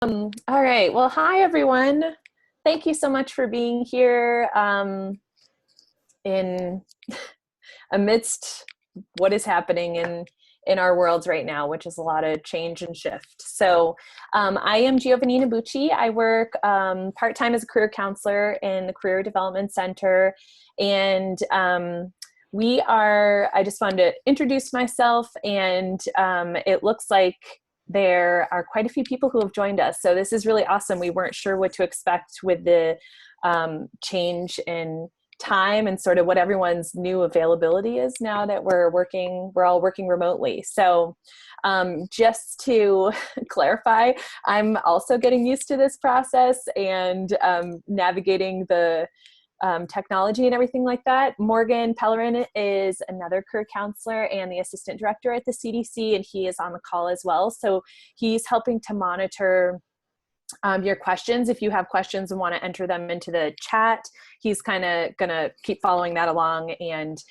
All right. Well, hi, everyone. Thank you so much for being here in amidst what is happening in our worlds right now, which is a lot of change and shift. So I am Giovannina Bucci. I work part-time as a career counselor in the Career Development Center. And I just wanted to introduce myself, and it looks like there are quite a few people who have joined us. So this is really awesome. We weren't sure what to expect with the change in time and sort of what everyone's new availability is now that we're all working remotely. So just to clarify, I'm also getting used to this process and navigating the technology and everything like that. Morgan Pellerin is another career counselor and the assistant director at the CDC, and he is on the call as well. So he's helping to monitor your questions. If you have questions and want to enter them into the chat, he's kind of going to keep following that along. And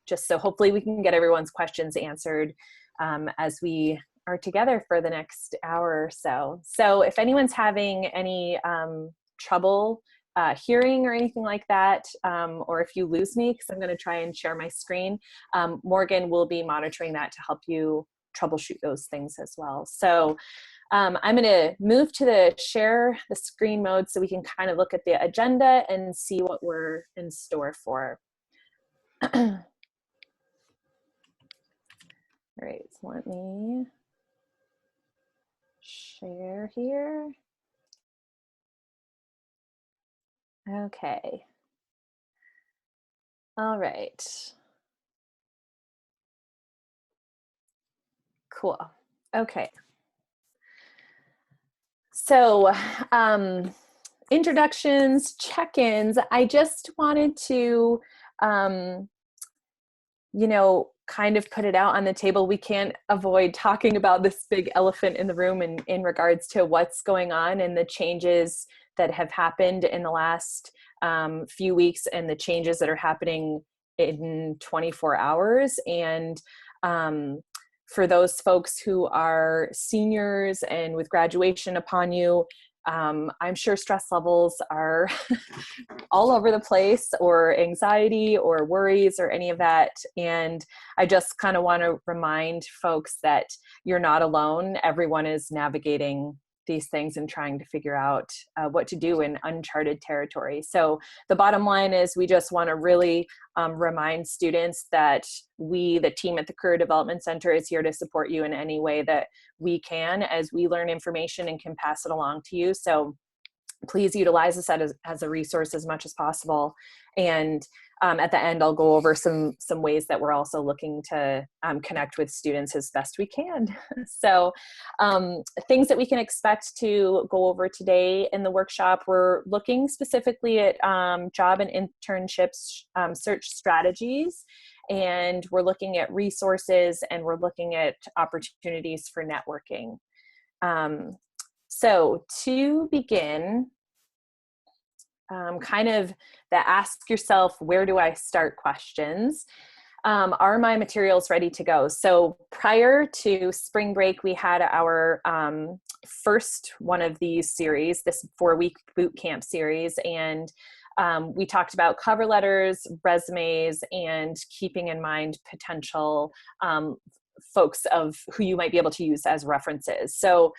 just so hopefully we can get everyone's questions answered as we are together for the next hour or so. So if anyone's having any trouble hearing or anything like that, or if you lose me, because I'm going to try and share my screen, Morgan will be monitoring that to help you troubleshoot those things as well. So I'm going to move to the share the screen mode so we can kind of look at the agenda and see what we're in store for. All right, so let me share here. Okay. All right. Cool. Okay. So introductions, check-ins. I just wanted to, kind of put it out on the table. We can't avoid talking about this big elephant in the room in regards to what's going on and the changes that have happened in the last few weeks and the changes that are happening in 24 hours. And for those folks who are seniors and with graduation upon you, I'm sure stress levels are all over the place, or anxiety or worries or any of that. And I just kind of want to remind folks that you're not alone. Everyone is navigating these things and trying to figure out what to do in uncharted territory. So the bottom line is we just want to really remind students that we, the team at the Career Development Center, is here to support you in any way that we can as we learn information and can pass it along to you. So please utilize this as a resource as much as possible. And at the end, I'll go over some ways that we're also looking to connect with students as best we can. So things that we can expect to go over today in the workshop, we're looking specifically at job and internships search strategies. And we're looking at resources, and we're looking at opportunities for networking. So to begin, kind of the ask yourself, where do I start questions. Are my materials ready to go? So prior to spring break, we had our first one of these series, this 4-week boot camp series. And we talked about cover letters, resumes, and keeping in mind potential folks of who you might be able to use as references. So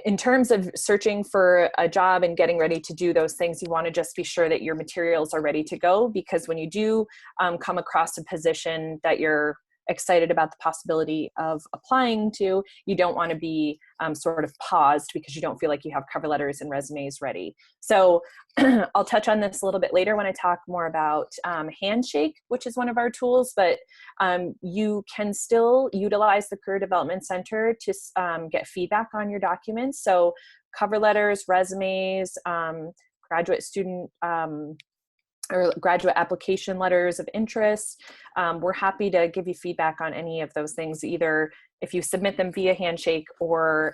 in terms of searching for a job and getting ready to do those things, you want to just be sure that your materials are ready to go, because when you do come across a position that you're excited about the possibility of applying to, you don't want to be sort of paused because you don't feel like you have cover letters and resumes ready. So I'll touch on this a little bit later when I talk more about Handshake, which is one of our tools, but you can still utilize the Career Development Center to get feedback on your documents. So cover letters, resumes, graduate student or graduate application letters of interest. We're happy to give you feedback on any of those things, either if you submit them via Handshake or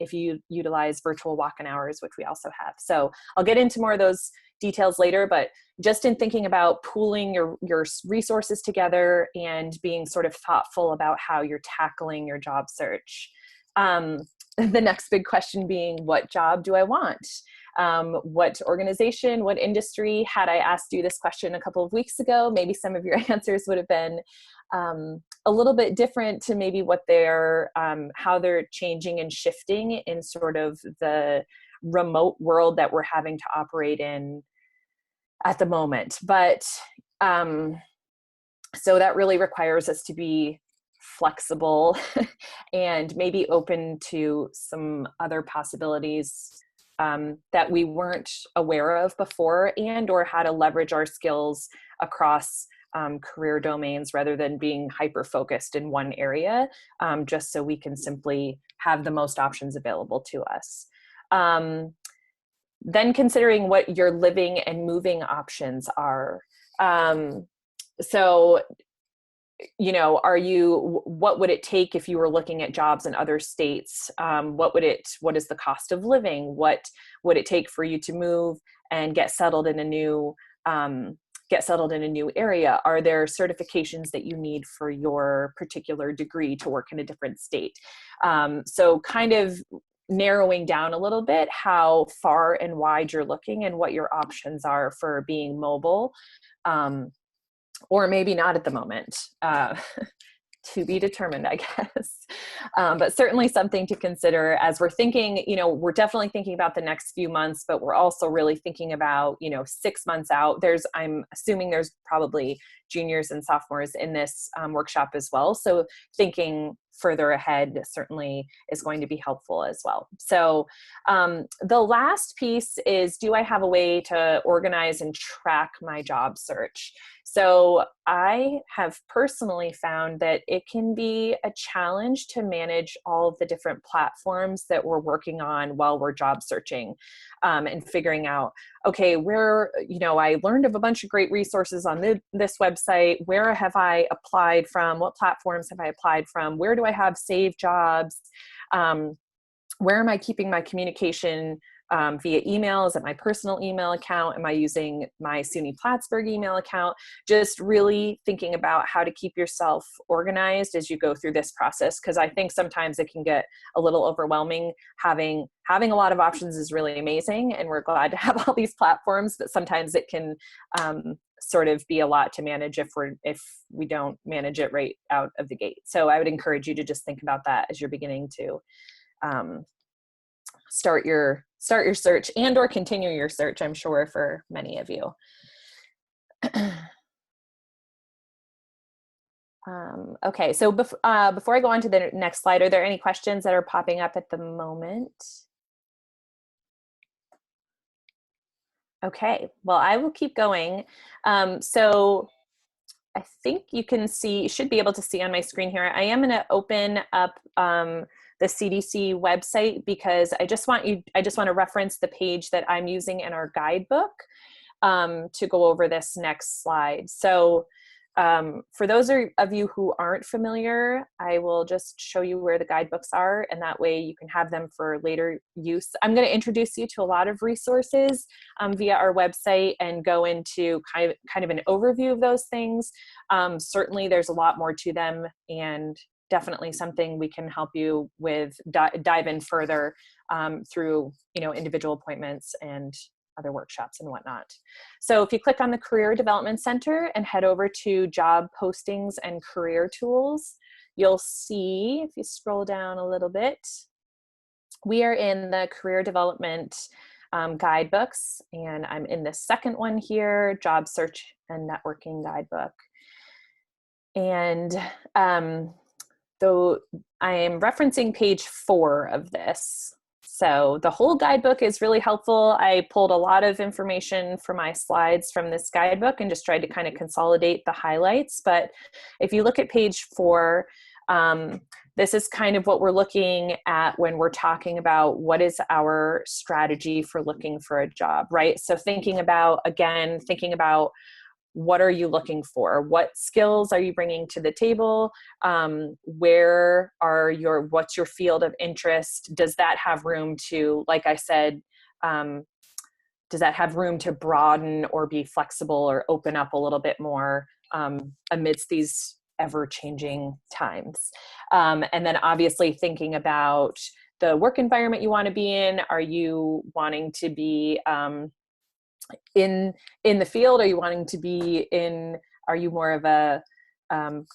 if you utilize virtual walk-in hours, which we also have. So I'll get into more of those details later, but just in thinking about pooling your resources together and being sort of thoughtful about how you're tackling your job search. the next big question being, what job do I want? What organization, what industry? Had I asked you this question a couple of weeks ago, maybe some of your answers would have been a little bit different to maybe what they're, how they're changing and shifting in sort of the remote world that we're having to operate in at the moment. But so that really requires us to be flexible and maybe open to some other possibilities that we weren't aware of before, and or how to leverage our skills across career domains rather than being hyper focused in one area, just so we can simply have the most options available to us. Then considering what your living and moving options are. So, you know, what would it take if you were looking at jobs in other states? What is the cost of living? What would it take for you to move and get settled in a new area? Are there certifications that you need for your particular degree to work in a different state? So kind of narrowing down a little bit how far and wide you're looking and what your options are for being mobile. Or maybe not at the moment, to be determined, I guess. But certainly something to consider as we're thinking, you know, we're definitely thinking about the next few months, but we're also really thinking about, you know, 6 months out. I'm assuming there's probably juniors and sophomores in this workshop as well. So thinking further ahead certainly is going to be helpful as well. So the last piece is, do I have a way to organize and track my job search? So I have personally found that it can be a challenge to manage all of the different platforms that we're working on while we're job searching, and figuring out, okay, I learned of a bunch of great resources on this website. Where have I applied from? What platforms have I applied from? Where do I have saved jobs? Where am I keeping my communication via email? Is it my personal email account? Am I using my SUNY Plattsburgh email account? Just really thinking about how to keep yourself organized as you go through this process, because I think sometimes it can get a little overwhelming. Having a lot of options is really amazing, and we're glad to have all these platforms, but sometimes it can sort of be a lot to manage if we don't manage it right out of the gate. So I would encourage you to just think about that as you're beginning to start your search and or continue your search, I'm sure, for many of you. Okay, so before I go on to the next slide, are there any questions that are popping up at the moment? Okay, well, I will keep going. So I think you should be able to see on my screen here. I am going to open up the CDC website because I just want to reference the page that I'm using in our guidebook to go over this next slide. So for those of you who aren't familiar, I will just show you where the guidebooks are, and that way you can have them for later use. I'm going to introduce you to a lot of resources via our website and go into kind of an overview of those things. Certainly there's a lot more to them, and definitely something we can help you with, dive in further through, individual appointments and other workshops and whatnot. So if you click on the Career Development Center and head over to Job Postings and Career Tools, you'll see, if you scroll down a little bit, we are in the Career Development guidebooks, and I'm in the second one here, Job Search and Networking Guidebook. And though I am referencing page 4 of this. So the whole guidebook is really helpful. I pulled a lot of information for my slides from this guidebook and just tried to kind of consolidate the highlights. But if you look at page 4, this is kind of what we're looking at when we're talking about what is our strategy for looking for a job, right? So thinking about what are you looking for? What skills are you bringing to the table? What's your field of interest? Does that have room to, like I said, does that have room to broaden or be flexible or open up a little bit more amidst these ever-changing times? And then obviously thinking about the work environment you want to be in? Are you wanting to be in the field? Are you wanting to be in, are you more of a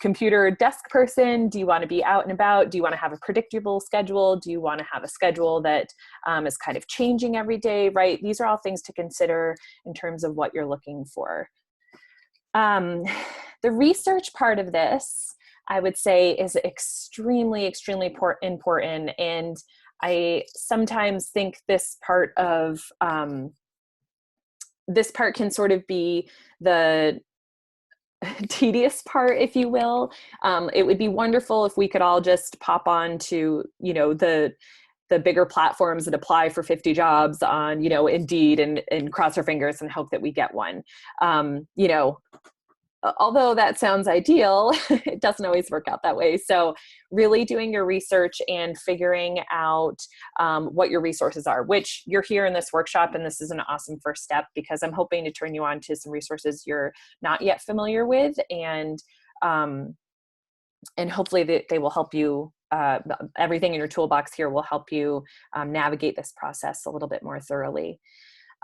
computer desk person? Do you want to be out and about? Do you want to have a predictable schedule? Do you want to have a schedule that is kind of changing every day, right? These are all things to consider in terms of what you're looking for. The research part of this, I would say, is extremely, extremely important. And I sometimes think this part can sort of be the tedious part, if you will. It would be wonderful if we could all just pop on to, the bigger platforms that apply for 50 jobs on, Indeed, and cross our fingers and hope that we get one. Although that sounds ideal, it doesn't always work out that way. So really doing your research and figuring out what your resources are, which you're here in this workshop, and this is an awesome first step, because I'm hoping to turn you on to some resources you're not yet familiar with, and hopefully they will help you. Everything in your toolbox here will help you navigate this process a little bit more thoroughly.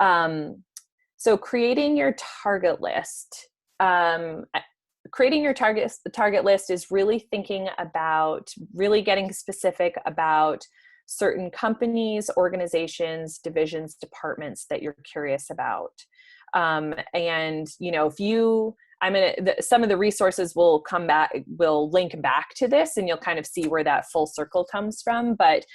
So creating your target list. Creating your target list is really thinking about, really getting specific about certain companies, organizations, divisions, departments that you're curious about. Some of the resources will link back to this, and you'll kind of see where that full circle comes from. But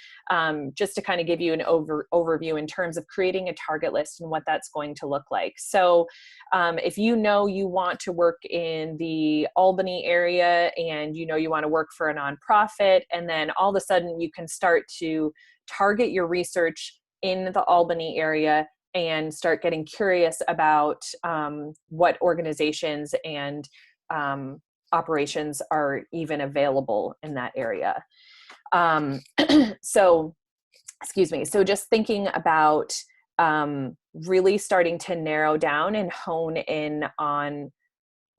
just to kind of give you an overview in terms of creating a target list and what that's going to look like. So if you want to work in the Albany area, and you want to work for a nonprofit, and then all of a sudden you can start to target your research in the Albany area and start getting curious about what organizations and operations are even available in that area. So just thinking about really starting to narrow down and hone in on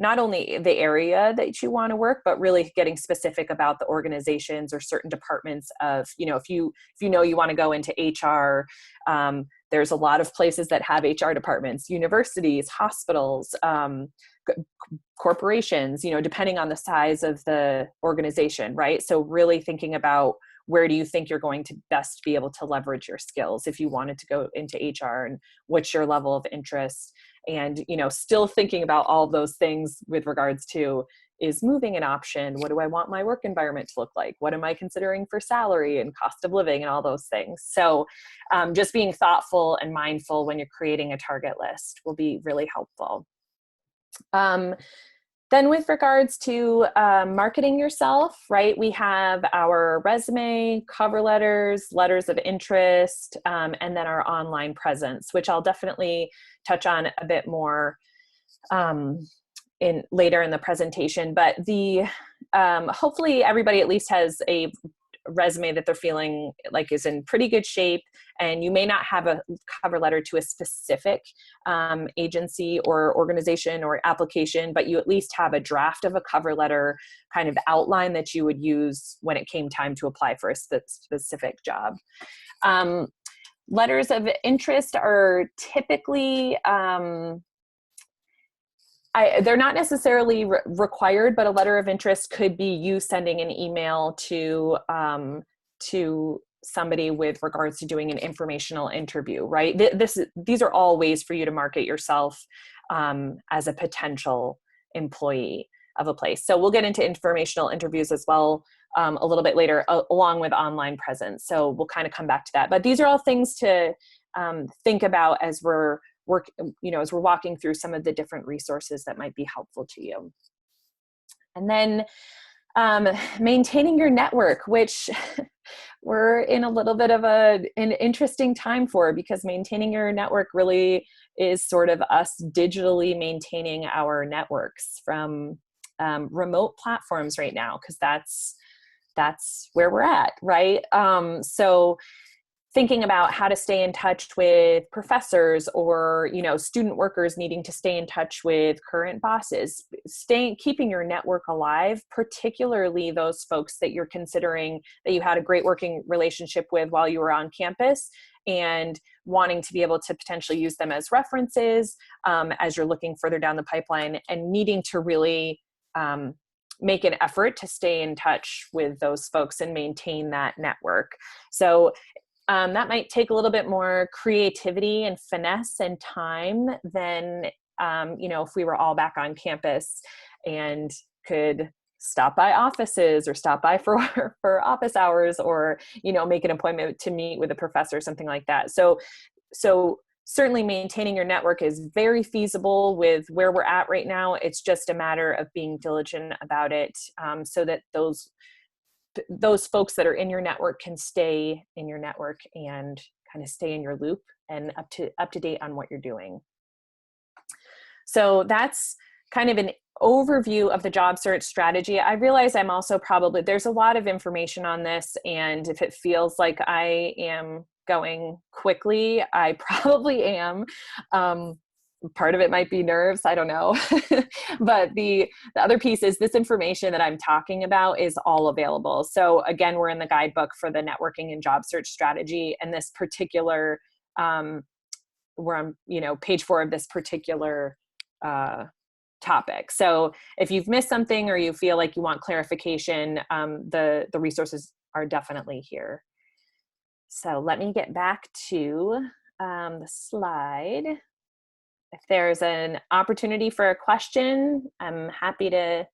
not only the area that you want to work, but really getting specific about the organizations or certain departments of, if you want to go into HR, there's a lot of places that have HR departments, universities, hospitals, corporations, depending on the size of the organization, right? So really thinking about, where do you think you're going to best be able to leverage your skills if you wanted to go into HR, and what's your level of interest? And, still thinking about all of those things with regards to, is moving an option? What do I want my work environment to look like? What am I considering for salary and cost of living and all those things? So just being thoughtful and mindful when you're creating a target list will be really helpful. Then with regards to marketing yourself, right, we have our resume, cover letters, letters of interest, and then our online presence, which I'll definitely touch on a bit more later in the presentation. But hopefully everybody at least has a resume that they're feeling like is in pretty good shape, and you may not have a cover letter to a specific agency or organization or application, but you at least have a draft of a cover letter kind of outline that you would use when it came time to apply for a specific job. Letters of interest are typically they're not necessarily required, but a letter of interest could be you sending an email to somebody with regards to doing an informational interview, right? These are all ways for you to market yourself as a potential employee of a place. So we'll get into informational interviews as well a little bit later, along with online presence. So we'll kind of come back to that. But these are all things to think about as we're walking through some of the different resources that might be helpful to you. And then maintaining your network, which we're in a little bit of an interesting time for, because maintaining your network really is sort of us digitally maintaining our networks from remote platforms right now, because that's where we're at, right? So thinking about how to stay in touch with professors, or, you know, student workers needing to stay in touch with current bosses, keeping your network alive, particularly those folks that you're considering that you had a great working relationship with while you were on campus, and wanting to be able to potentially use them as references as you're looking further down the pipeline, and needing to really make an effort to stay in touch with those folks and maintain that network. So that might take a little bit more creativity and finesse and time than, you know, if we were all back on campus and could stop by offices, or stop by for office hours, or, you know, make an appointment to meet with a professor, something like that. So certainly maintaining your network is very feasible with where we're at right now. It's just a matter of being diligent about it, so that those folks that are in your network can stay in your network and kind of stay in your loop and up to date on what you're doing. So that's kind of an overview of the job search strategy. I realize I'm also there's a lot of information on this, and if it feels like I am going quickly, I probably am. Part of it might be nerves, I don't know. But the other piece is this information that I'm talking about is all available. So again, we're in the guidebook for the networking and job search strategy, and this particular, where I'm, you know, page 4 of this particular topic. So if you've missed something, or you feel like you want clarification, the resources are definitely here. So let me get back to the slide. If there's an opportunity for a question, I'm happy to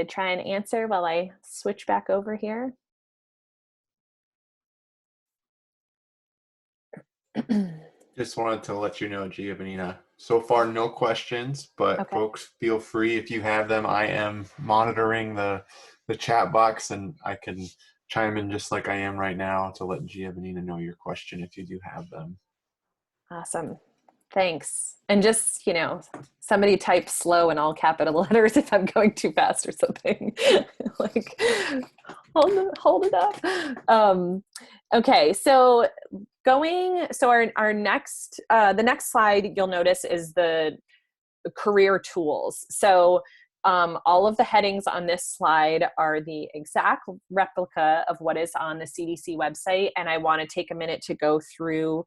try and answer while I switch back over here. Just wanted to let you know, Giovannina, so far no questions, but Okay. folks, feel free if you have them. I am monitoring the chat box, and I can chime in just like I am right now to let Giovannina know your question if you do have them. Awesome. Thanks. And just, you know, somebody type slow in all capital letters if I'm going too fast or something. Like, hold it up. Okay, so our next, the next slide you'll notice is the career tools. So all of the headings on this slide are the exact replica of what is on the CDC website. And I want to take a minute to go through,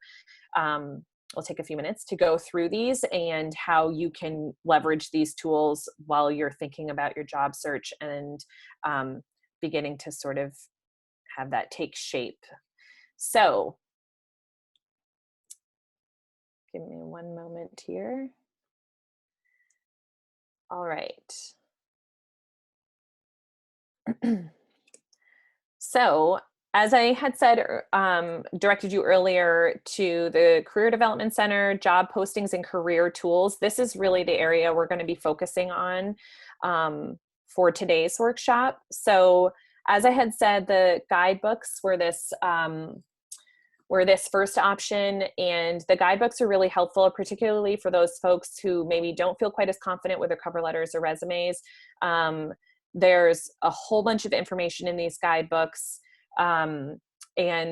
we'll take a few minutes to go through these and how you can leverage these tools while you're thinking about your job search and beginning to sort of have that take shape. So give me one moment here. All right. So as I had said, directed you earlier to the Career Development Center, job postings and career tools. This is really the area we're going to be focusing on for today's workshop. So as I had said, the guidebooks were this first option, and the guidebooks are really helpful, particularly for those folks who maybe don't feel quite as confident with their cover letters or resumes. There's a whole bunch of information in these guidebooks, and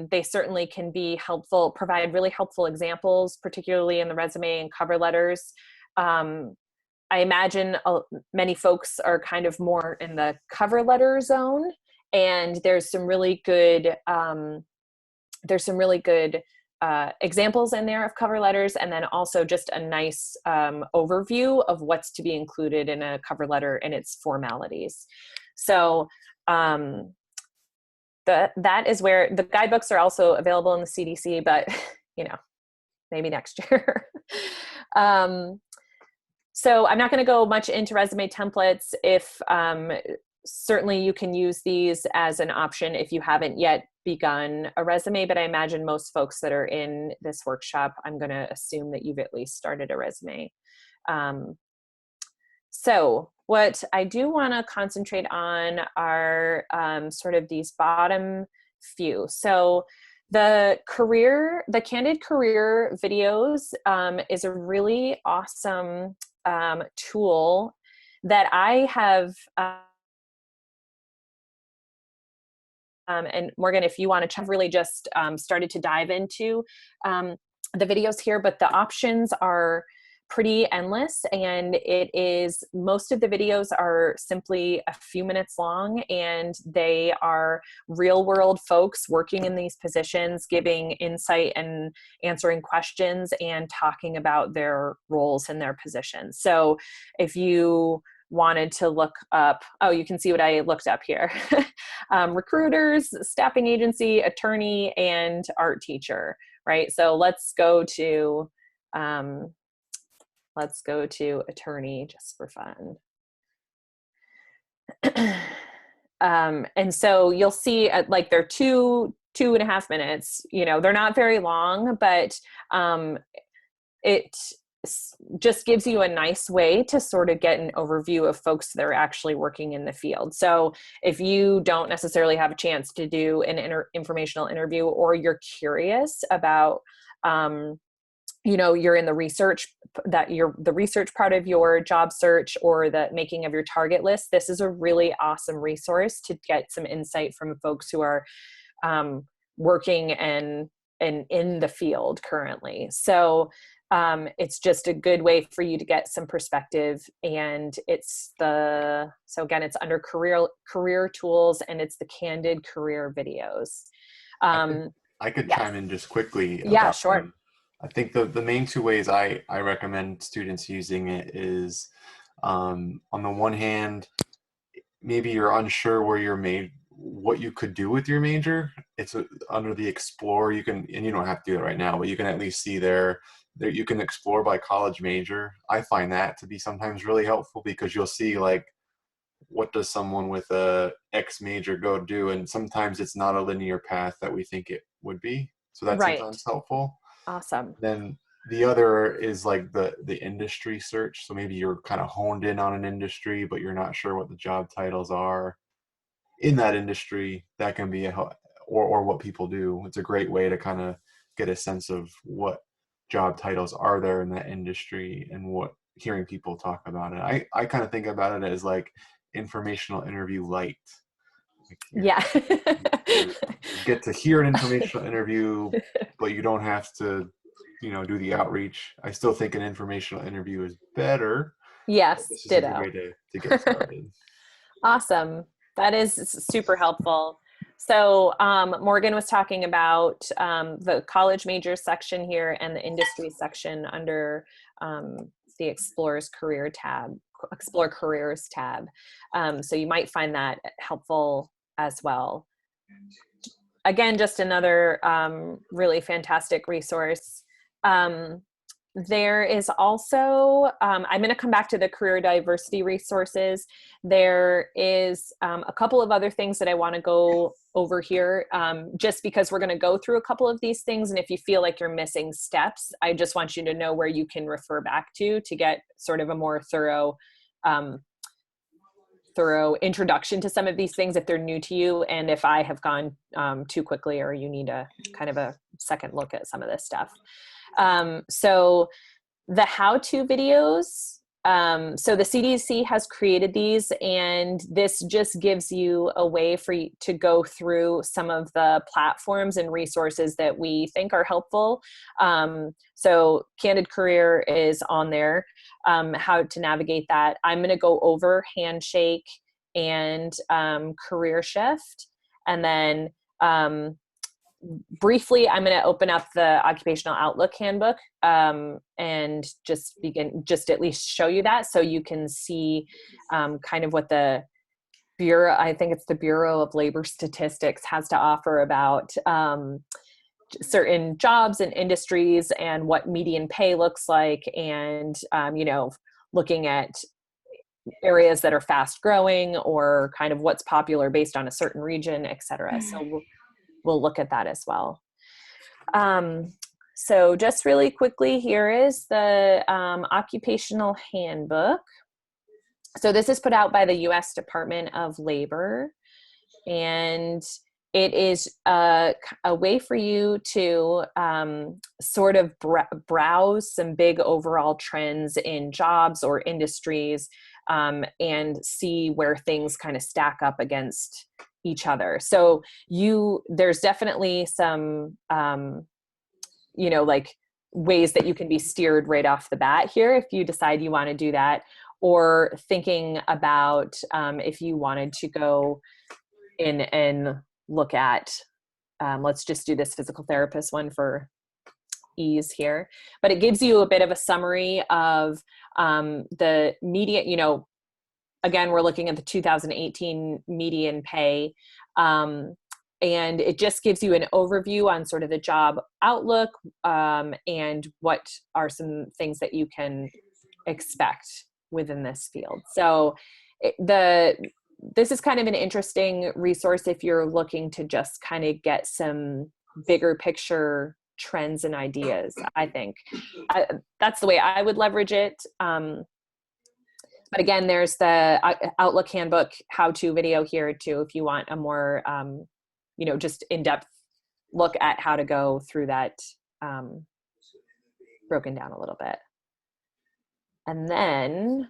they certainly can be helpful, provide really helpful examples, particularly in the resume and cover letters. I imagine many folks are kind of more in the cover letter zone, and there's some really good examples in there of cover letters, and then also just a nice overview of what's to be included in a cover letter and its formalities. So that is where the guidebooks are also available in the CDC, but you know, maybe next year. So I'm not going to go much into resume templates. If certainly you can use these as an option if you haven't yet begun a resume, but I imagine most folks that are in this workshop, I'm going to assume that you've at least started a resume. So what I do want to concentrate on are sort of these bottom few. So the Candid Career videos is a really awesome tool that I have and Morgan, if you want to really just started to dive into the videos here, but the options are pretty endless, and it is, most of the videos are simply a few minutes long, and they are real world folks working in these positions, giving insight and answering questions and talking about their roles and their positions. So if you wanted to look up, oh, you can see what I looked up here. Recruiters, staffing agency, attorney, and art teacher, right? So let's go to attorney just for fun. And so you'll see like they're 2.5 minutes, they're not very long, but it just gives you a nice way to sort of get an overview of folks that are actually working in the field. So if you don't necessarily have a chance to do an informational interview, or you're curious about, you're in the research part of your job search, or the making of your target list, this is a really awesome resource to get some insight from folks who are working and in the field currently. So it's just a good way for you to get some perspective. And so again, it's under career tools, and it's the candid career videos. I could chime in just quickly. Yeah, sure. Them. I think the main two ways I recommend students using it is, on the one hand, maybe you're unsure what you could do with your major. It's under the explore, you can, and you don't have to do it right now, but you can at least see there you can explore by college major. I find that to be sometimes really helpful, because you'll see like, what does someone with a X major go do? And sometimes it's not a linear path that we think it would be. So that's right. sometimes helpful. Awesome. Then the other is like the industry search. So maybe you're kind of honed in on an industry, but you're not sure what the job titles are in that industry. That can be or what people do. It's a great way to kind of get a sense of what job titles are there in that industry, and what hearing people talk about it. I kind of think about it as like informational interview light. Like you get to hear an informational interview, but you don't have to, do the outreach. I still think an informational interview is better. Yes, This is ditto. a good way to get started. Awesome. That is super helpful. So Morgan was talking about the college majors section here, and the industry section under the Explore Careers tab. So you might find that helpful as well. Again, just another really fantastic resource. There is also, I'm going to come back to the career diversity resources. There is a couple of other things that I want to go over here, just because we're going to go through a couple of these things. And if you feel like you're missing steps, I just want you to know where you can refer back to get sort of a more thorough introduction to some of these things if they're new to you, and if I have gone too quickly, or you need a kind of a second look at some of this stuff. So the how-to videos, so the CDC has created these, and this just gives you a way for you to go through some of the platforms and resources that we think are helpful. So Candid Career is on there, how to navigate that. I'm going to go over Handshake and Career Shift, and then briefly, I'm going to open up the Occupational Outlook Handbook and just at least show you that, so you can see kind of what the Bureau, I think it's the Bureau of Labor Statistics, has to offer about certain jobs and industries, and what median pay looks like, and looking at areas that are fast growing, or kind of what's popular based on a certain region, et cetera. So we'll look at that as well. So just really quickly, here is the Occupational Handbook. So this is put out by the U.S. Department of Labor, and it is a way for you to sort of browse some big overall trends in jobs or industries, and see where things kind of stack up against each other. So there's definitely some, like ways that you can be steered right off the bat here if you decide you want to do that, or thinking about if you wanted to go in and look at, let's just do this physical therapist one for ease here, but it gives you a bit of a summary of the median, again, we're looking at the 2018 median pay. And it just gives you an overview on sort of the job outlook, and what are some things that you can expect within this field. So this is kind of an interesting resource if you're looking to just kind of get some bigger picture trends and ideas. I think that's the way I would leverage it. But again, there's the Outlook handbook how-to video here too, if you want a more, just in-depth look at how to go through that, broken down a little bit. And then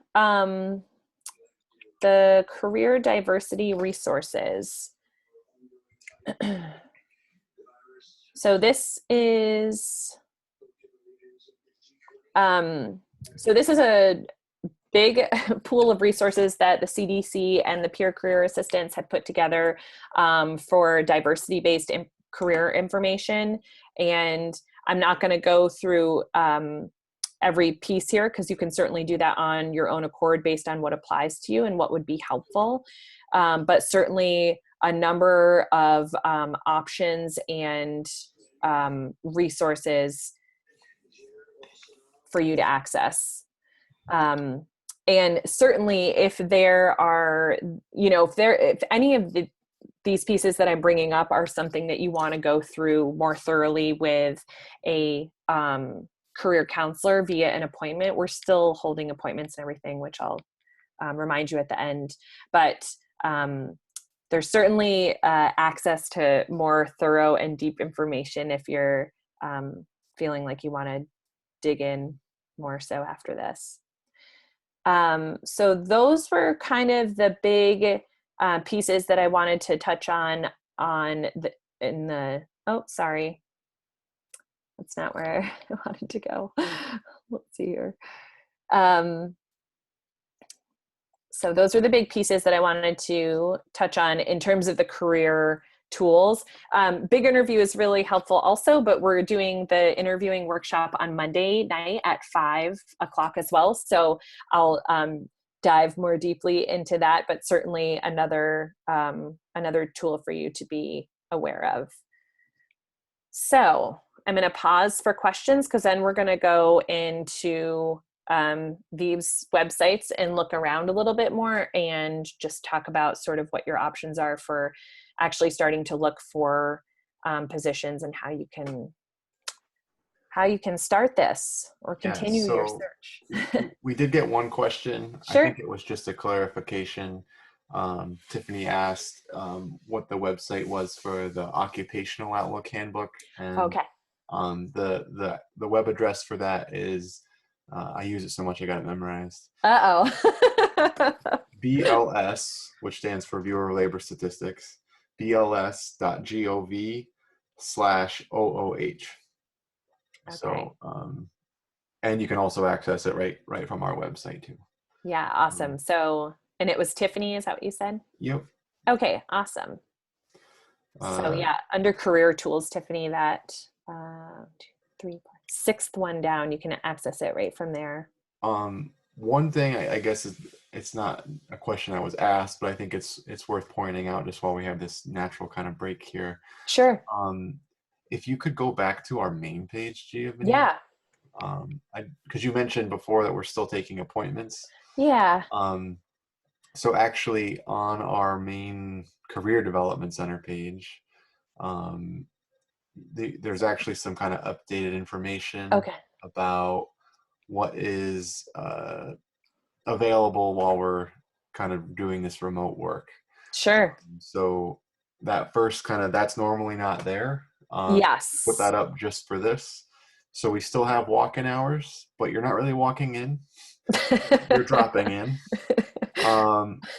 the career diversity resources. So this is a big pool of resources that the CDC and the peer career assistants had put together for diversity-based career information. And I'm not going to go through every piece here, because you can certainly do that on your own accord based on what applies to you and what would be helpful. But certainly a number of options and resources for you to access. And certainly if there are, if any of these pieces that I'm bringing up are something that you want to go through more thoroughly with a career counselor via an appointment, we're still holding appointments and everything, which I'll remind you at the end. But there's certainly access to more thorough and deep information if you're feeling like you want to dig in more so after this. So those were kind of the big pieces that I wanted to touch on oh, sorry. That's not where I wanted to go. Let's see here. So those are the big pieces that I wanted to touch on in terms of the career tools. Big Interview is really helpful also, but we're doing the interviewing workshop on Monday night at 5 o'clock as well. So I'll dive more deeply into that, but certainly another tool for you to be aware of. So I'm going to pause for questions, because then we're going to go into these websites and look around a little bit more and just talk about sort of what your options are for actually starting to look for positions and how you can start this or continue your search. We did get one question. Sure. I think it was just a clarification. Tiffany asked what the website was for the Occupational Outlook Handbook. And okay. The web address for that is, I use it so much I got it memorized. BLS, which stands for Bureau of Labor Statistics, bls.gov/OOH. Okay. So, and you can also access it right from our website too. Yeah, awesome. So, and it was Tiffany, is that what you said? Yep. Okay, awesome. So yeah, under career tools, Tiffany, that 6th one down, you can access it right from there. One thing I guess it's not a question I was asked, but I think it's worth pointing out just while we have this natural kind of break here. Sure. If you could go back to our main page, Giovanni. Yeah. Because you mentioned before that we're still taking appointments. Yeah. So actually on our main Career Development Center page, there's actually some kind of updated information about what is available while we're kind of doing this remote work. Sure. So that first that's normally not there. Yes. Put that up just for this. So we still have walk-in hours, but you're not really walking in. You're dropping in.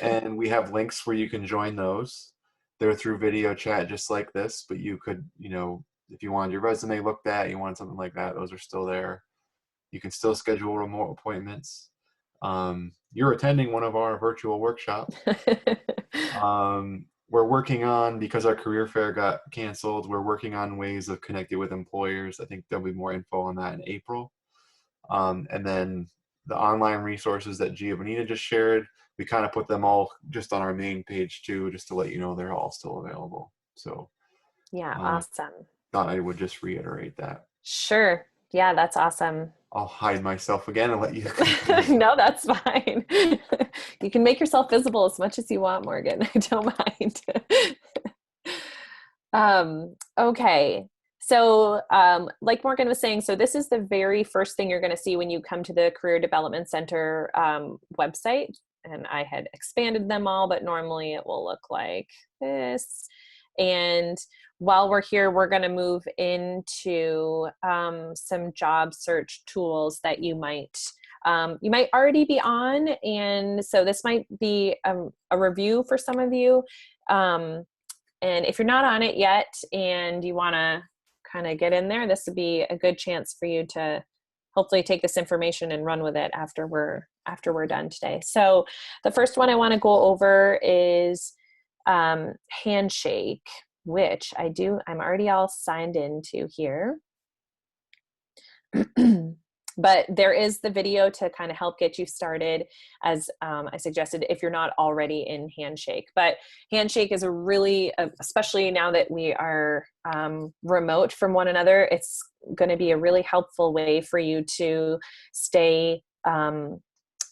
And we have links where you can join those. They're through video chat just like this, but you could, you know, if you wanted your resume looked at, you wanted something like that, those are still there. You can still schedule remote appointments. You're attending one of our virtual workshops. We're working on, because our career fair got canceled, we're working on ways of connecting with employers. I think there'll be more info on that in April. And then the online resources that Gia Bonita just shared, we kind of put them all just on our main page too, just to let you know they're all still available. So Yeah, awesome. thought I would just reiterate that. Sure. Yeah, that's awesome. I'll hide myself again and let you continue. No, that's fine. You can make yourself visible as much as you want, Morgan. I don't mind. Okay. So, like Morgan was saying, so this is the very first thing you're going to see when you come to the Career Development Center website. And I had expanded them all, but normally it will look like this. And while we're here, we're going to move into some job search tools that you might already be on. And so this might be a review for some of you. And if you're not on it yet and you want to kind of get in there, this would be a good chance for you to hopefully take this information and run with it after we're done today. So the first one I want to go over is Handshake, which I'm already all signed into here. But there is the video to kind of help get you started, as I suggested, if you're not already in Handshake. But Handshake is a really, especially now that we are remote from one another, it's going to be a really helpful way for you to stay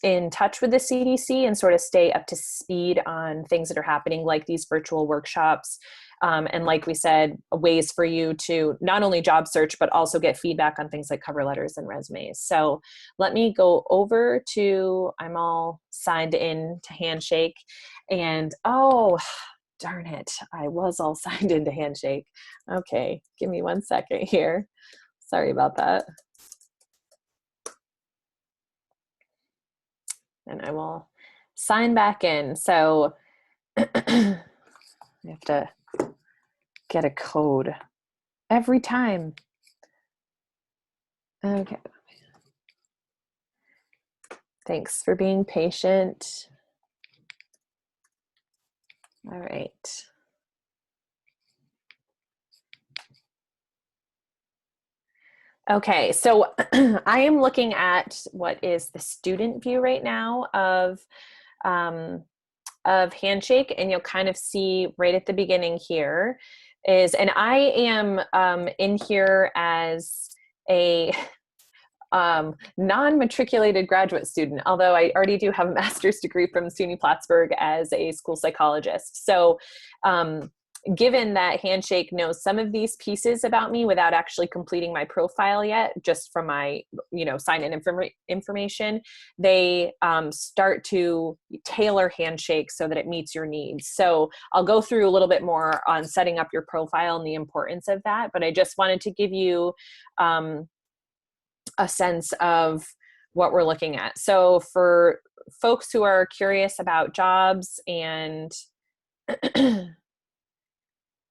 in touch with the CDC and sort of stay up to speed on things that are happening, like these virtual workshops. And like we said, ways for you to not only job search, but also get feedback on things like cover letters and resumes. So let me go over to, I'm all signed in to Handshake, and oh, darn it, I was all signed into Handshake. Okay, give me 1 second here. Sorry about that. And I will sign back in. So I have to get a code every time. Okay. Thanks for being patient. All right. Okay, so I am looking at what is the student view right now of Handshake, and you'll kind of see right at the beginning here is, and I am in here as a non-matriculated graduate student, although I already do have a master's degree from SUNY Plattsburgh as a school psychologist. So given that Handshake knows some of these pieces about me without actually completing my profile yet, just from my, sign-in information, they start to tailor Handshake so that it meets your needs. So I'll go through a little bit more on setting up your profile and the importance of that, but I just wanted to give you a sense of what we're looking at. So for folks who are curious about jobs, and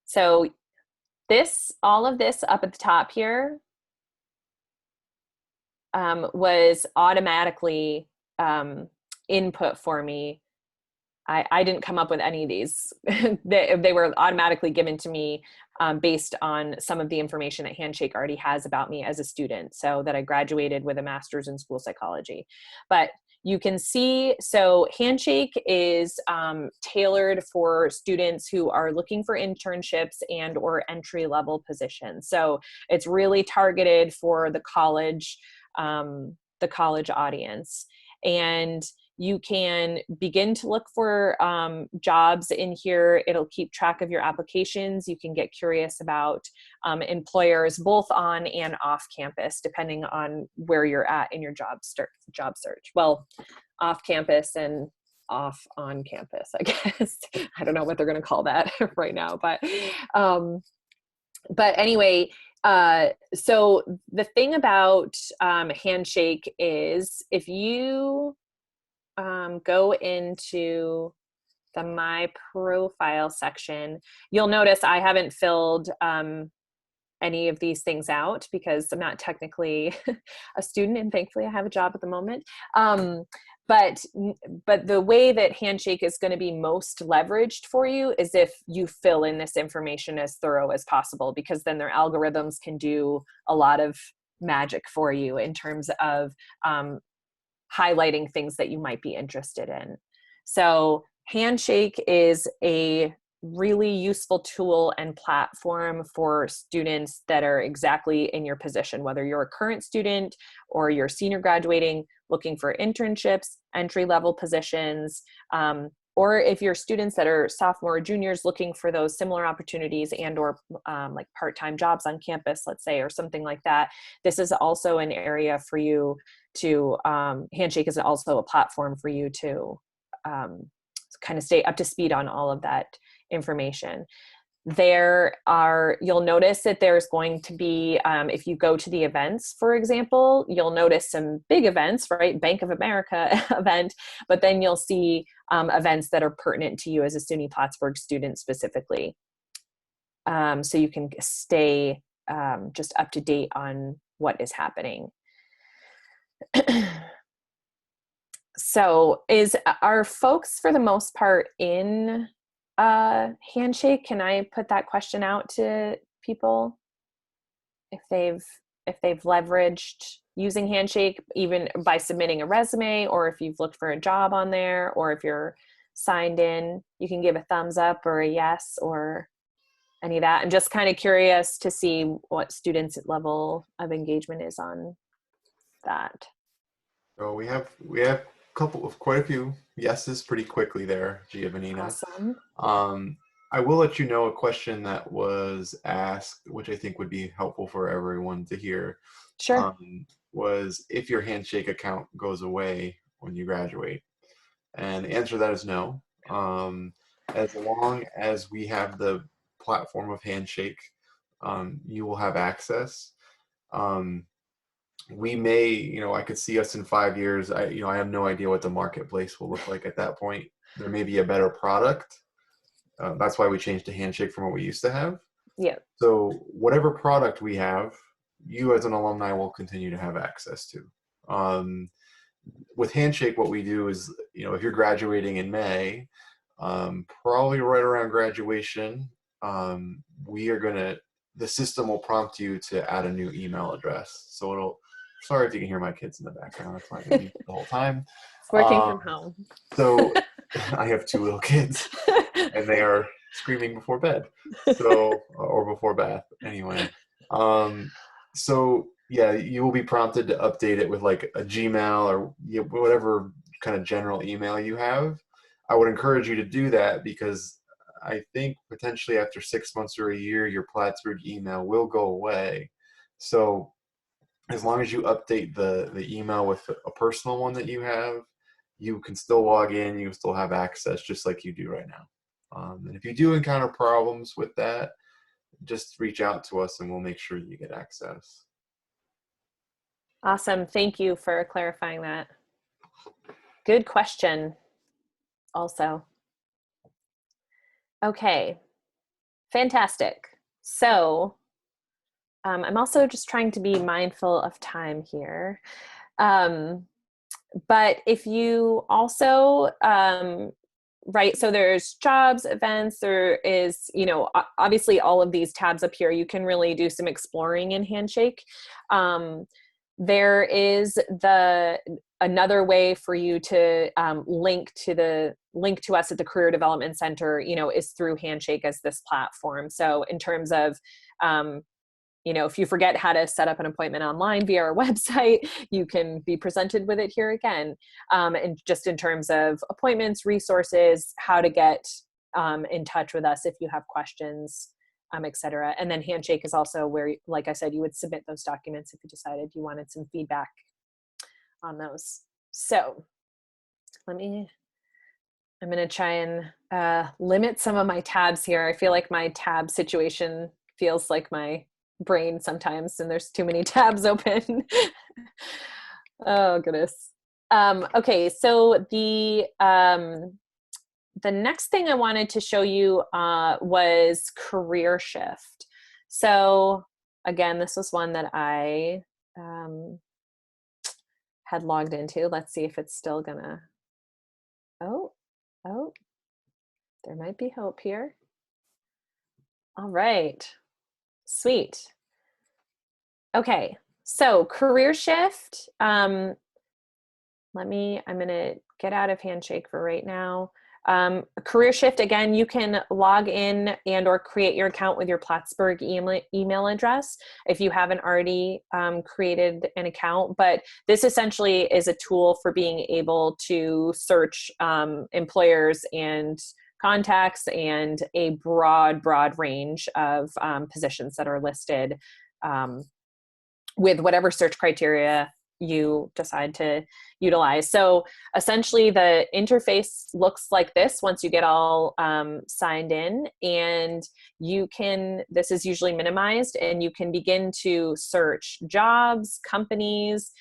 so all of this up at the top here was automatically input for me. I didn't come up with any of these. They were automatically given to me based on some of the information that Handshake already has about me as a student, so that I graduated with a master's in school psychology. But you can see, so Handshake is tailored for students who are looking for internships and or entry-level positions. So it's really targeted for the college audience. And you can begin to look for jobs in here. It'll keep track of your applications. You can get curious about employers both on and off campus, depending on where you're at in your job search. Well, off campus and off on campus, I guess. I don't know what they're going to call that right now, but anyway, so the thing about Handshake is if you go into the My Profile section, you'll notice I haven't filled any of these things out because I'm not technically a student, and thankfully I have a job at the moment. But the way that Handshake is going to be most leveraged for you is if you fill in this information as thorough as possible, because then their algorithms can do a lot of magic for you in terms of highlighting things that you might be interested in. So Handshake is a really useful tool and platform for students that are exactly in your position, whether you're a current student or you're senior graduating, looking for internships, entry-level positions, or if you're students that are sophomore or juniors looking for those similar opportunities and or like part-time jobs on campus, let's say, or something like that. This is also an area for you to, Handshake is also a platform for you to kind of stay up to speed on all of that information. You'll notice that there's going to be, if you go to the events, for example, you'll notice some big events, right? Bank of America event, but then you'll see events that are pertinent to you as a SUNY Plattsburgh student specifically. So you can stay just up to date on what is happening. So are folks for the most part in Handshake? Can I put that question out to people if they've leveraged using Handshake, even by submitting a resume, or if you've looked for a job on there, or if you're signed in? You can give a thumbs up or a yes or any of that. I'm just kind of curious to see what students' level of engagement is on that. So we have quite a few yeses pretty quickly there, Giovannina. Awesome. I will let you know a question that was asked, which I think would be helpful for everyone to hear. Sure. Was if your Handshake account goes away when you graduate, and the answer to that is no. As long as we have the platform of Handshake, you will have access. We may, I could see us in 5 years. I have no idea what the marketplace will look like at that point. There may be a better product. That's why we changed to Handshake from what we used to have. Yeah. So whatever product we have, you as an alumni will continue to have access to. With Handshake, what we do is, if you're graduating in May, probably right around graduation, the system will prompt you to add a new email address. So sorry if you can hear my kids in the background. It's not going to be the whole time. It's working from home. So I have two little kids and they are screaming before bed. So, or before bath anyway. So yeah, you will be prompted to update it with like a Gmail or whatever kind of general email you have. I would encourage you to do that because I think potentially after 6 months or a year, your Plattsburgh email will go away. So as long as you update the email with a personal one that you have, you can still log in, you still have access just like you do right now. And if you do encounter problems with that, just reach out to us and we'll make sure you get access. Awesome. Thank you for clarifying that. Good question also. Okay, fantastic. So I'm also just trying to be mindful of time here. But if you also, right, so there's jobs, events, there is, obviously all of these tabs up here, you can really do some exploring in Handshake. There is another way for you to link to us at the Career Development Center, is through Handshake as this platform. So in terms of, if you forget how to set up an appointment online via our website, you can be presented with it here again. And just in terms of appointments, resources, how to get in touch with us if you have questions, et cetera. And then Handshake is also where, like I said, you would submit those documents if you decided you wanted some feedback on those. So I'm going to try and limit some of my tabs here. I feel like my tab situation feels like my brain sometimes, and there's too many tabs open. Oh, goodness. Okay, so the the next thing I wanted to show you was career shift. So again, this was one that I had logged into. Let's see if it's still gonna, oh, oh, there might be hope here. All right, sweet. Okay, so career shift. I'm gonna get out of Handshake for right now. Career shift, again, you can log in and or create your account with your Plattsburgh email address if you haven't already created an account. But this essentially is a tool for being able to search employers and contacts and a broad range of positions that are listed with whatever search criteria you decide to utilize. So essentially the interface looks like this once you get all signed in, and you can, this is usually minimized, and you can begin to search jobs, companies.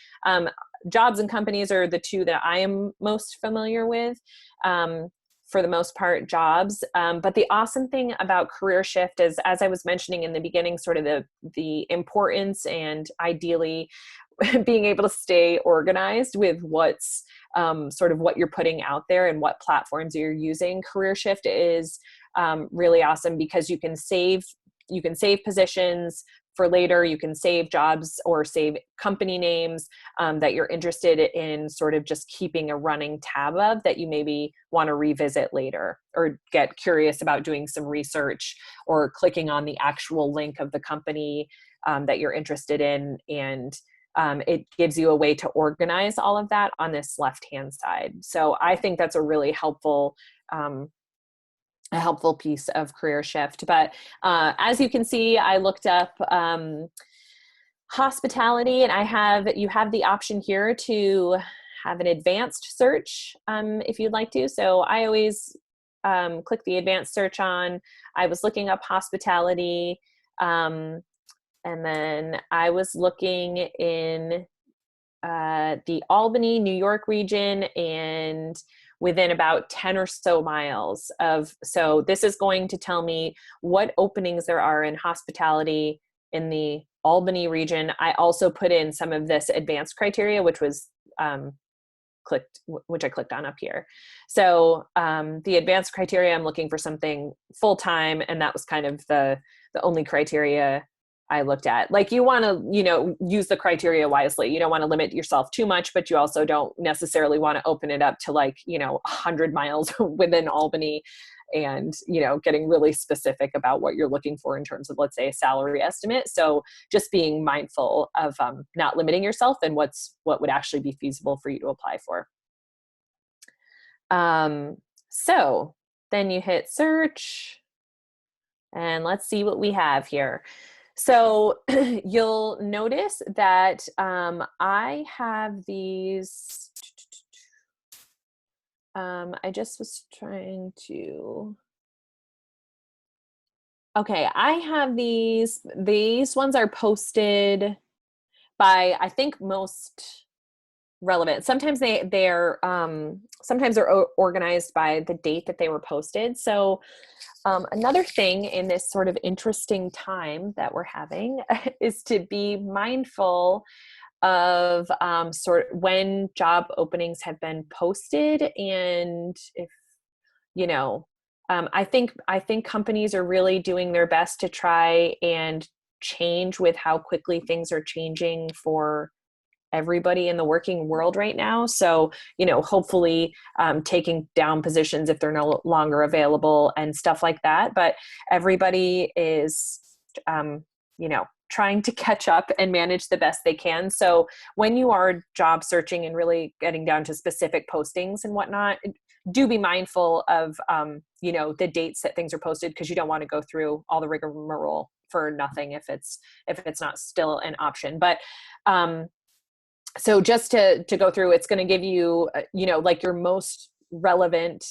Jobs and companies are the two that I am most familiar with. For the most part, jobs. But the awesome thing about career shift is, as I was mentioning in the beginning, sort of the importance and ideally being able to stay organized with what's sort of what you're putting out there and what platforms you're using. Career shift is really awesome because you can save positions for later. You can save jobs or save company names that you're interested in sort of just keeping a running tab of, that you maybe want to revisit later or get curious about doing some research or clicking on the actual link of the company that you're interested in. And it gives you a way to organize all of that on this left-hand side. So I think that's a really helpful piece of career shift. But as you can see, I looked up hospitality, and you have the option here to have an advanced search if you'd like to. So I always click the advanced search on. I was looking up hospitality, and then I was looking in the Albany, New York region, and within about 10 or so miles of, so this is going to tell me what openings there are in hospitality in the Albany region. I also put in some of this advanced criteria, which was I clicked on up here. So the advanced criteria, I'm looking for something full-time, and that was kind of the only criteria I looked at. Like, you want to, use the criteria wisely. You don't want to limit yourself too much, but you also don't necessarily want to open it up to 100 miles within Albany and, getting really specific about what you're looking for in terms of, let's say, a salary estimate. So just being mindful of not limiting yourself and what would actually be feasible for you to apply for. So then you hit search, and let's see what we have here. So you'll notice that I have these, I just was trying to, okay, I have these ones are posted by, I think, most relevant. Sometimes they're sometimes they're organized by the date that they were posted. So another thing in this sort of interesting time that we're having is to be mindful of sort of when job openings have been posted, and if I think companies are really doing their best to try and change with how quickly things are changing for everybody in the working world right now. So, hopefully taking down positions if they're no longer available and stuff like that. But everybody is, trying to catch up and manage the best they can. So when you are job searching and really getting down to specific postings and whatnot, do be mindful of, the dates that things are posted, because you don't want to go through all the rigmarole for nothing if it's not still an option. But, so just to go through, it's going to give you, your most relevant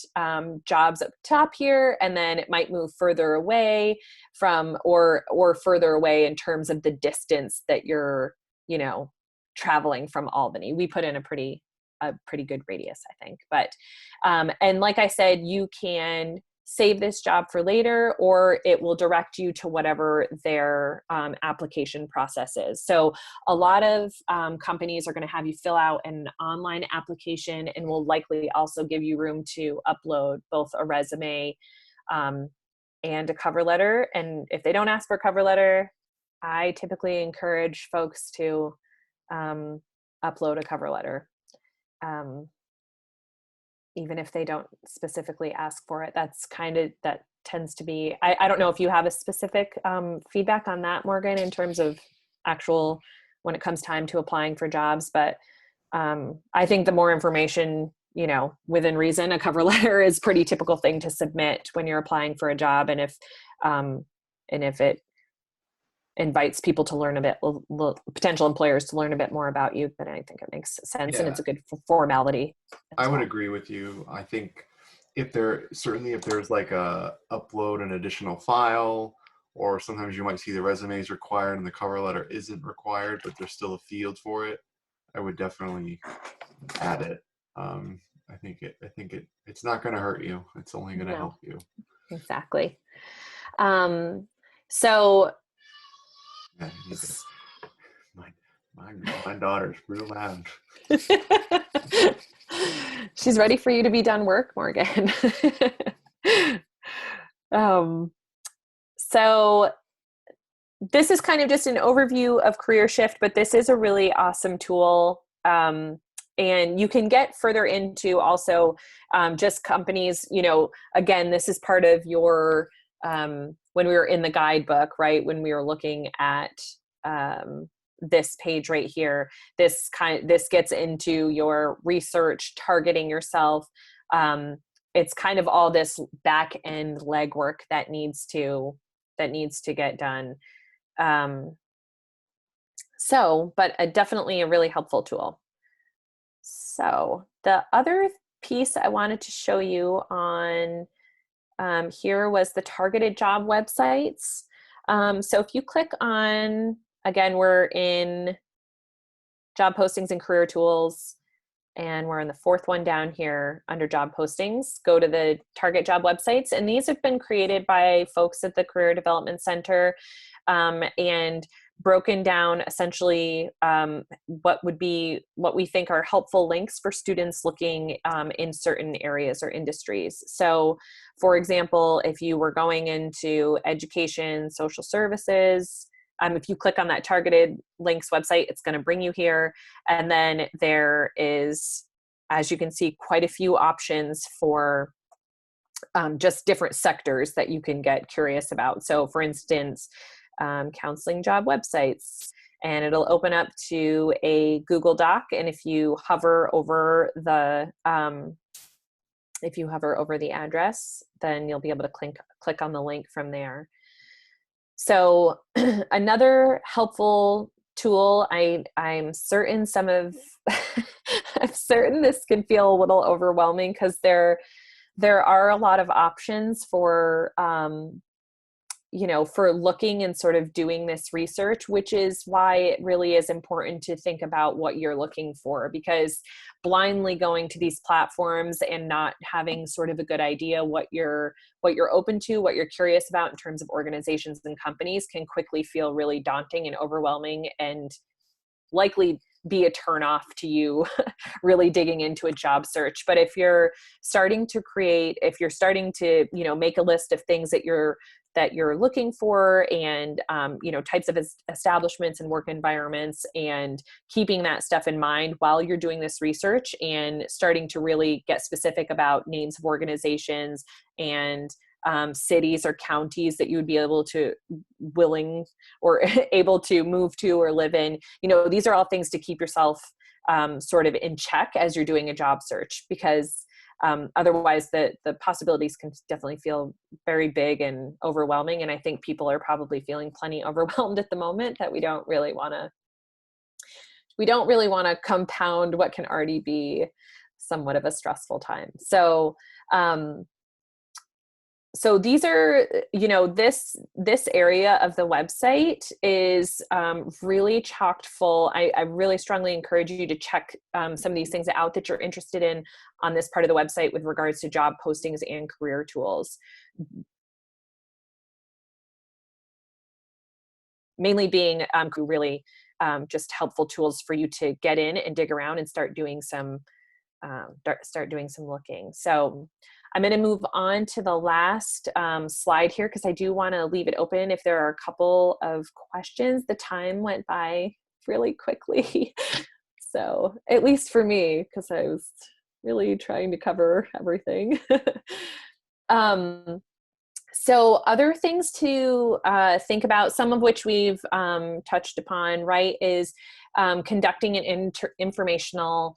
jobs at the top here, and then it might move further away from, or further away in terms of the distance that you're, traveling from Albany. We put in a pretty a pretty good radius, I think. But, and like I said, you can save this job for later, or it will direct you to whatever their application process is. So a lot of companies are going to have you fill out an online application, and will likely also give you room to upload both a resume and a cover letter. And if they don't ask for a cover letter, I typically encourage folks to upload a cover letter. Even if they don't specifically ask for it, that tends to be, I don't know if you have a specific feedback on that, Morgan, in terms of actual, when it comes time to applying for jobs, but I think the more information, within reason, a cover letter is a pretty typical thing to submit when you're applying for a job. And if it invites people to learn a bit, potential employers to learn a bit more about you, then I think it makes sense. And it's a good formality. I would agree with you. I think if there's like a upload an additional file, or sometimes you might see the resume is required and the cover letter isn't required, but there's still a field for it, I would definitely add it. I think it's not going to hurt you. It's only going to help you. Exactly. So Yeah, my daughter's real loud. She's ready for you to be done work, Morgan. So this is kind of just an overview of Career Shift, but this is a really awesome tool. And you can get further into also just companies, again, this is part of your, when we were in the guidebook, right? When we were looking at this page right here, this gets into your research, targeting yourself. It's kind of all this back end legwork that needs to get done. But definitely a really helpful tool. So the other piece I wanted to show you on here was the targeted job websites. So if you click on, again, we're in job postings and career tools, and we're in the fourth one down here under job postings. Go to the target job websites, and these have been created by folks at the Career Development Center and broken down essentially what we think are helpful links for students looking in certain areas or industries. So for example, if you were going into education, social services, if you click on that targeted links website, it's going to bring you here. And then there is, as you can see, quite a few options for just different sectors that you can get curious about. So for instance, counseling job websites, and it'll open up to a Google Doc. And if you hover over the address, then you'll be able to click on the link from there. So another helpful tool, I'm certain I'm certain this can feel a little overwhelming, because there are a lot of options for for looking and sort of doing this research, which is why it really is important to think about what you're looking for, because blindly going to these platforms and not having sort of a good idea what you're open to, what you're curious about in terms of organizations and companies, can quickly feel really daunting and overwhelming, and likely be a turnoff to you really digging into a job search. But if you're starting to make a list of things that you're looking for, and types of establishments and work environments, and keeping that stuff in mind while you're doing this research, and starting to really get specific about names of organizations and cities or counties that you would be able to able to move to or live in. These are all things to keep yourself sort of in check as you're doing a job search, because otherwise the possibilities can definitely feel very big and overwhelming. And I think people are probably feeling plenty overwhelmed at the moment, that we don't really want to compound what can already be somewhat of a stressful time. So so these are, this area of the website is really chocked full. I really strongly encourage you to check some of these things out that you're interested in on this part of the website with regards to job postings and career tools. Mainly being really just helpful tools for you to get in and dig around and start doing some looking. So I'm going to move on to the last slide here because I do want to leave it open if there are a couple of questions. The time went by really quickly. So at least for me, because I was really trying to cover everything. So other things to think about, some of which we've touched upon, right, is conducting an informational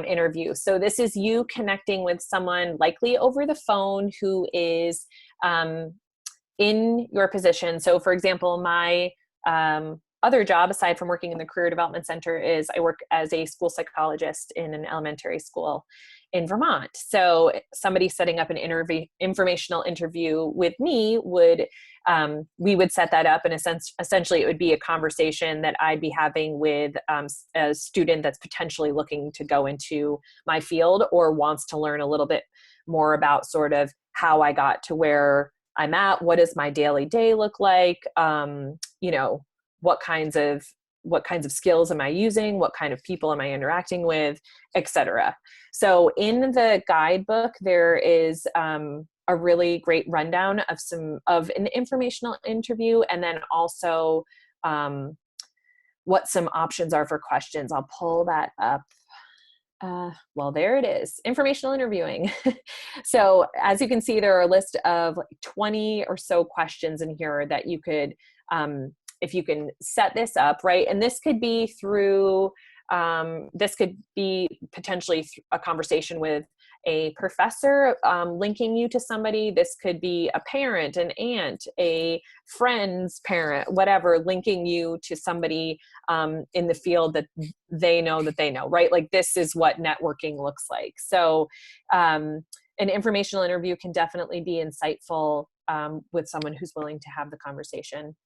interview. So this is you connecting with someone likely over the phone who is in your position. So for example, my other job, aside from working in the Career Development Center, is I work as a school psychologist in an elementary school in Vermont. So somebody setting up an informational interview with me would, we would set that up, and essentially it would be a conversation that I'd be having with a student that's potentially looking to go into my field or wants to learn a little bit more about sort of how I got to where I'm at. What does my daily day look like? What kinds of skills am I using? What kind of people am I interacting with, etc. So in the guidebook, there is a really great rundown of an informational interview, and then also what some options are for questions. I'll pull that up. Well, there it is, informational interviewing. So as you can see, there are a list of 20 or so questions in here that you could, if you can set this up, right? And this could be through, this could be potentially a conversation with a professor linking you to somebody. This could be a parent, an aunt, a friend's parent, whatever, linking you to somebody in the field that they know, right? Like this is what networking looks like. So an informational interview can definitely be insightful with someone who's willing to have the conversation.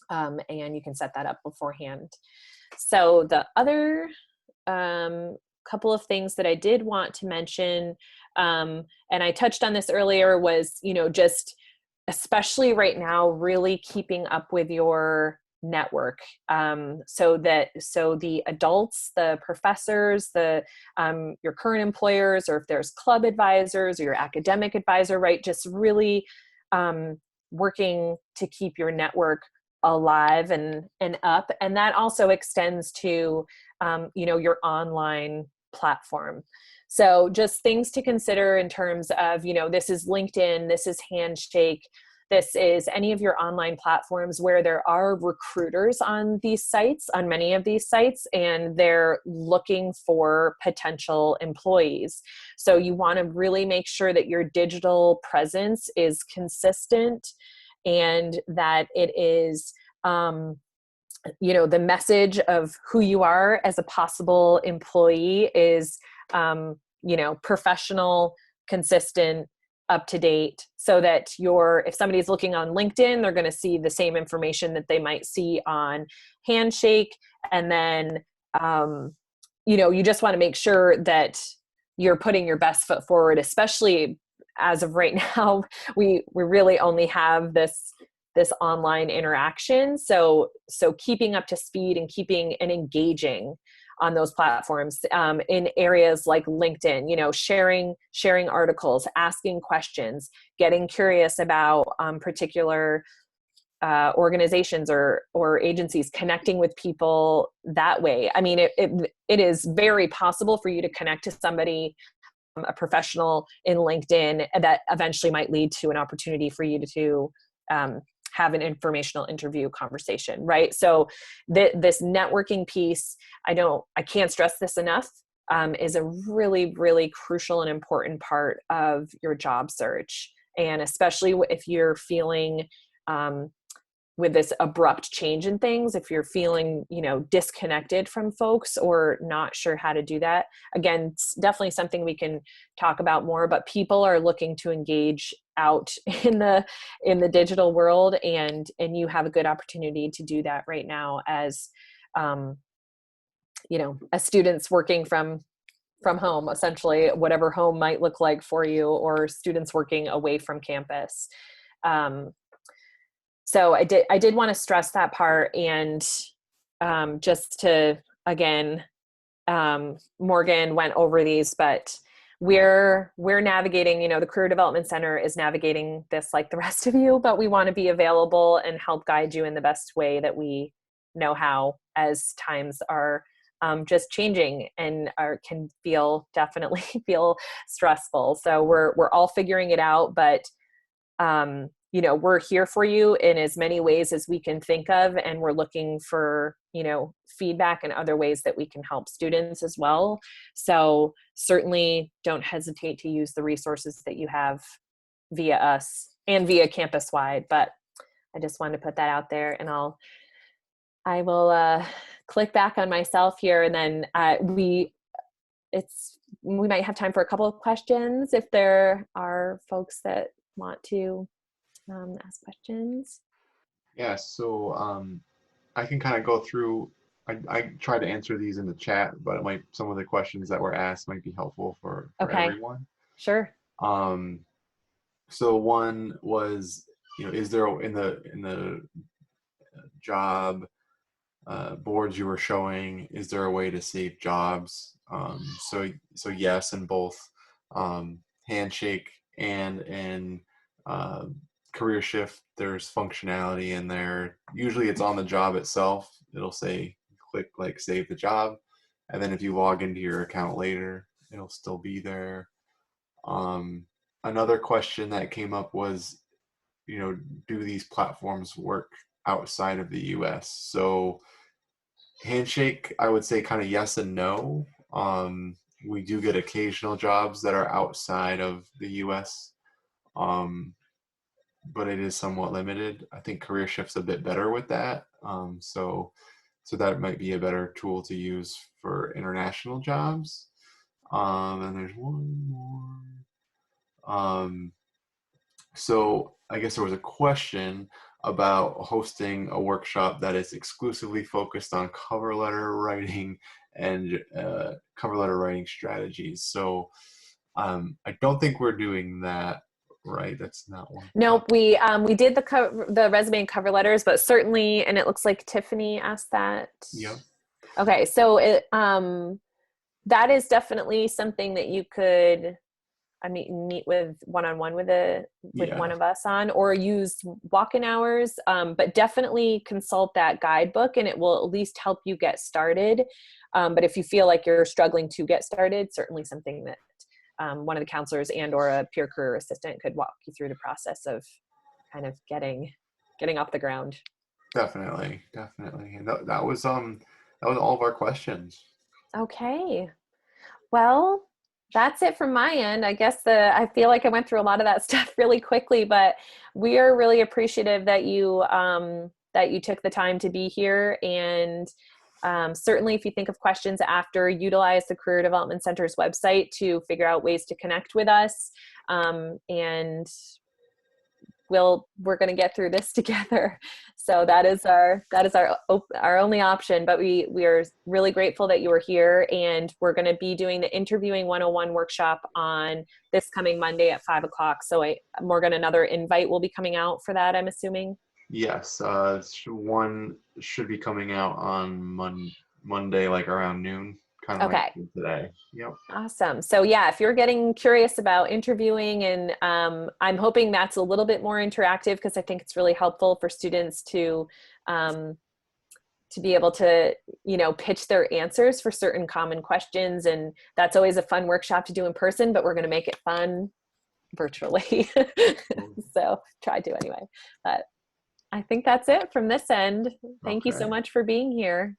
And you can set that up beforehand. So the other couple of things that I did want to mention, and I touched on this earlier, was, just especially right now, really keeping up with your network. So the adults, the professors, your current employers, or if there's club advisors or your academic advisor, right? Just really working to keep your network alive and up. And that also extends to, your online platform. So just things to consider in terms of, this is LinkedIn, this is Handshake, this is any of your online platforms where there are recruiters on these sites, on many of these sites, and they're looking for potential employees. So you want to really make sure that your digital presence is consistent and that it is, the message of who you are as a possible employee is, professional, consistent, up to date, so that if somebody's looking on LinkedIn, they're going to see the same information that they might see on Handshake. And then, you just want to make sure that you're putting your best foot forward, especially as of right now, we really only have this online interaction. So keeping up to speed and keeping and engaging on those platforms in areas like LinkedIn, sharing articles, asking questions, getting curious about particular organizations or agencies, connecting with people that way. I mean, it is very possible for you to connect to somebody, a professional in LinkedIn, that eventually might lead to an opportunity for you to have an informational interview conversation, right? So this networking piece, I can't stress this enough, is a really, really crucial and important part of your job search. And especially if you're feeling with this abrupt change in things, if you're feeling, disconnected from folks or not sure how to do that, again, it's definitely something we can talk about more, but people are looking to engage out in the digital world, and you have a good opportunity to do that right now as, as students working from home, essentially, whatever home might look like for you, or students working away from campus. So I did want to stress that part. And just to, again, Morgan went over these, but we're navigating, the Career Development Center is navigating this like the rest of you, but we want to be available and help guide you in the best way that we know how, as times are just changing and can definitely feel stressful. So we're all figuring it out, but we're here for you in as many ways as we can think of, and we're looking for, feedback and other ways that we can help students as well. So certainly don't hesitate to use the resources that you have via us and via campus wide. But I just wanted to put that out there, and I will click back on myself here, and then we might have time for a couple of questions if there are folks that want to ask questions. Yeah, so I can kind of go through. I try to answer these in the chat, but some of the questions that were asked might be helpful for Okay. everyone. Sure. So one was, is there in the job boards you were showing, is there a way to save jobs? So yes, in both Handshake and in Career Shift, there's functionality in there. Usually it's on the job itself. It'll say click like save the job, and then if you log into your account later, it'll still be there. Another question that came up was, do these platforms work outside of the US? So Handshake, I would say kind of yes and no. We do get occasional jobs that are outside of the US, but it is somewhat limited. I think Career Shift's a bit better with that. So that might be a better tool to use for international jobs. And there's one more. So I guess there was a question about hosting a workshop that is exclusively focused on cover letter writing and cover letter writing strategies. So I don't think we're doing that, right? That's not one. Nope. We did the resume and cover letters, but certainly, and it looks like Tiffany asked that. Yep. Okay, so that is definitely something that you could, meet with one-on-one with one of us on, or use walk-in hours, but definitely consult that guidebook, and it will at least help you get started. But if you feel like you're struggling to get started, certainly something that one of the counselors and or a peer career assistant could walk you through the process of kind of getting off the ground. Definitely. And that was all of our questions. Okay. Well, that's it from my end. I guess I feel like I went through a lot of that stuff really quickly, but we are really appreciative that you took the time to be here. And certainly if you think of questions after, utilize the Career Development Center's website to figure out ways to connect with us. And we're going to get through this together. So that is our only option, but we are really grateful that you were here, and we're going to be doing the Interviewing 101 workshop on this coming Monday at 5:00. So Morgan, another invite will be coming out for that, I'm assuming. Yes, one should be coming out on Monday, like around noon, kind of like today. Yep. Awesome. So yeah, if you're getting curious about interviewing, and I'm hoping that's a little bit more interactive, because I think it's really helpful for students to be able to, pitch their answers for certain common questions. And that's always a fun workshop to do in person, but we're going to make it fun virtually. So try to anyway. But I think that's it from this end. Thank you so much for being here.